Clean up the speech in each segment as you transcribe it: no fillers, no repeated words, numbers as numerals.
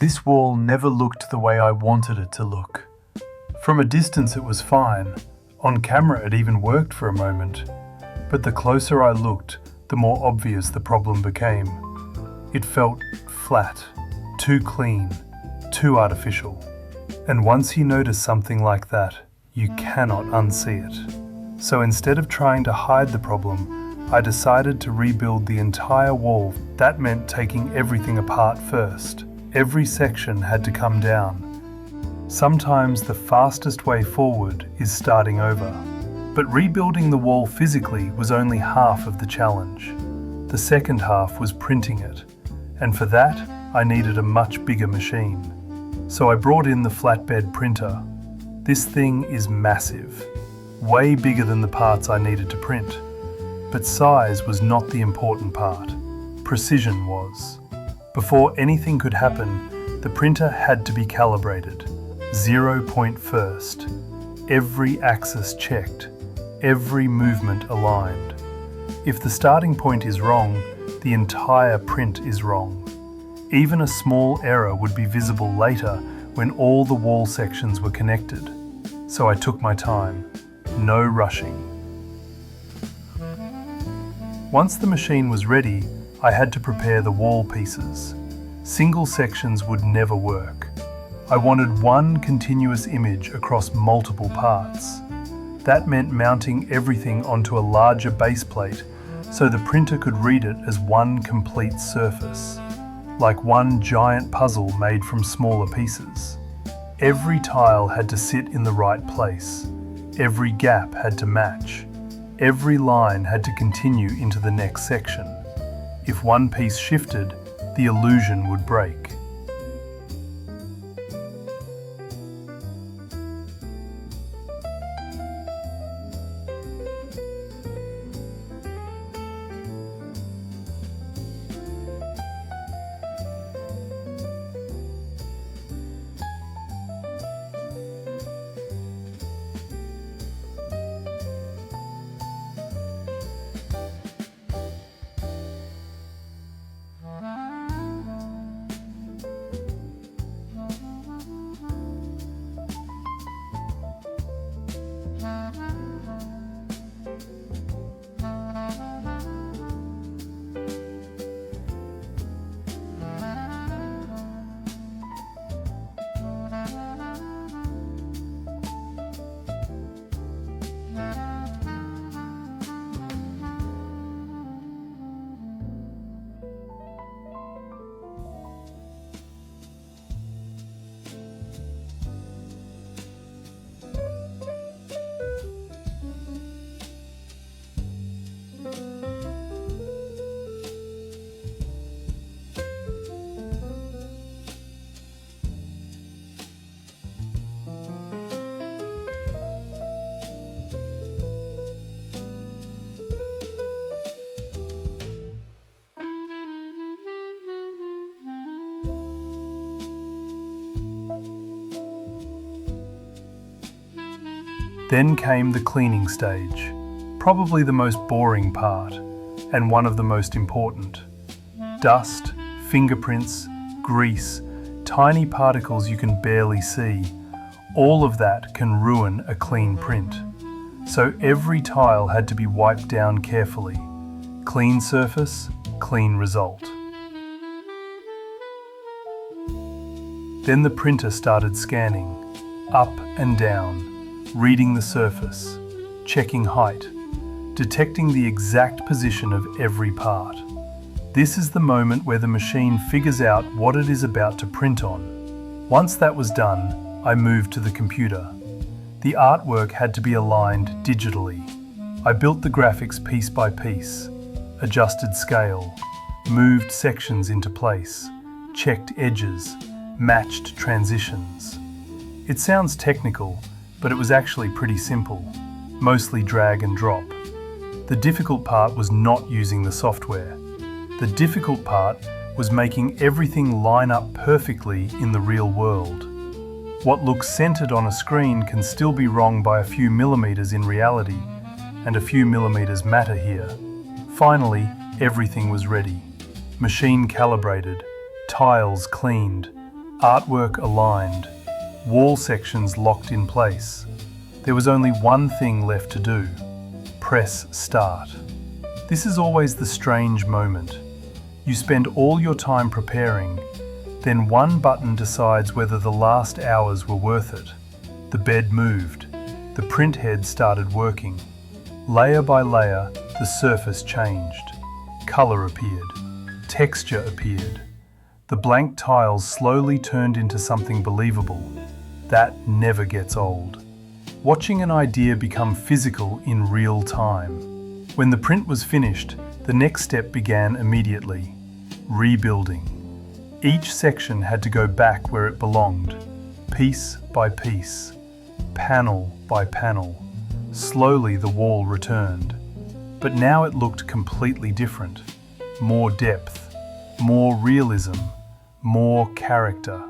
This wall never looked the way I wanted it to look. From a distance it was fine. On camera it even worked for a moment. But the closer I looked, the more obvious the problem became. It felt flat, too clean, too artificial. And once you notice something like that, you cannot unsee it. So instead of trying to hide the problem, I decided to rebuild the entire wall. That meant taking everything apart first. Every section had to come down. Sometimes the fastest way forward is starting over. But rebuilding the wall physically was only half of the challenge. The second half was printing it. And for that, I needed a much bigger machine. So I brought in the flatbed printer. This thing is massive, way bigger than the parts I needed to print. But size was not the important part. Precision was. Before anything could happen, the printer had to be calibrated. 0 point first. Every axis checked. Every movement aligned. If the starting point is wrong, the entire print is wrong. Even a small error would be visible later when all the wall sections were connected. So I took my time. No rushing. Once the machine was ready, I had to prepare the wall pieces. Single sections would never work. I wanted one continuous image across multiple parts. That meant mounting everything onto a larger base plate so the printer could read it as one complete surface, like one giant puzzle made from smaller pieces. Every tile had to sit in the right place. Every gap had to match. Every line had to continue into the next section. If one piece shifted, the illusion would break. Then came the cleaning stage, probably the most boring part, and one of the most important. Dust, fingerprints, grease, tiny particles you can barely see, all of that can ruin a clean print. So every tile had to be wiped down carefully. Clean surface, clean result. Then the printer started scanning, up and down, reading the surface, checking height, detecting the exact position of every part. This is the moment where the machine figures out what it is about to print on. Once that was done, I moved to the computer. The artwork had to be aligned digitally. I built the graphics piece by piece, adjusted scale, moved sections into place, checked edges, matched transitions. It sounds technical, but it was actually pretty simple, mostly drag and drop. The difficult part was not using the software. The difficult part was making everything line up perfectly in the real world. What looks centered on a screen can still be wrong by a few millimeters in reality, and a few millimeters matter here. Finally, everything was ready. Machine calibrated, tiles cleaned, Artwork aligned, wall sections locked in place. There was only one thing left to do: press start. This is always the strange moment. You spend all your time preparing, then one button decides whether the last hours were worth it. The bed moved. The print head started working. Layer by layer, the surface changed. Color appeared. Texture appeared. The blank tiles slowly turned into something believable. That never gets old. Watching an idea become physical in real time. When the print was finished, the next step began immediately: rebuilding. Each section had to go back where it belonged, piece by piece, panel by panel. Slowly the wall returned. But now it looked completely different. More depth, more realism, more character.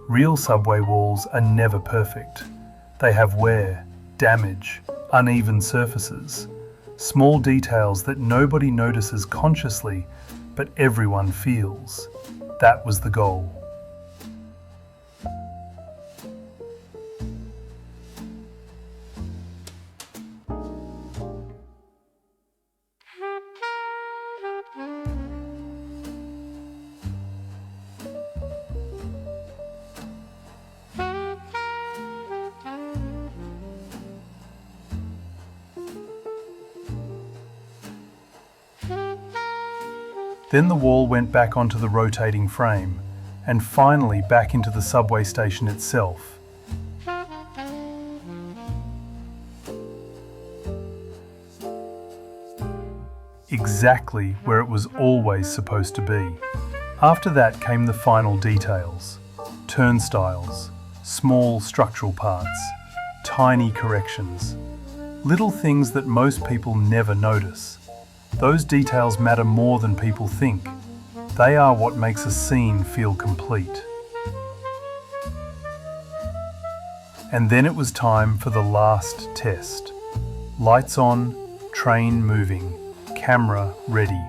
Real subway walls are never perfect. They have wear, damage, uneven surfaces, small details that nobody notices consciously, but everyone feels. That was the goal. Then the wall went back onto the rotating frame, and finally back into the subway station itself. Exactly where it was always supposed to be. After that came the final details: turnstiles, small structural parts, tiny corrections, little things that most people never notice. Those details matter more than people think. They are what makes a scene feel complete. And then it was time for the last test. Lights on, train moving, camera ready.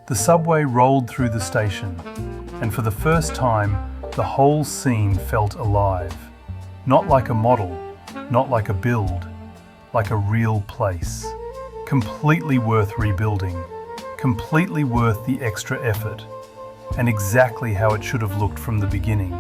The subway rolled through the station, and for the first time, the whole scene felt alive. Not like a model, not like a build, like a real place. Completely worth rebuilding, completely worth the extra effort, and exactly how it should have looked from the beginning.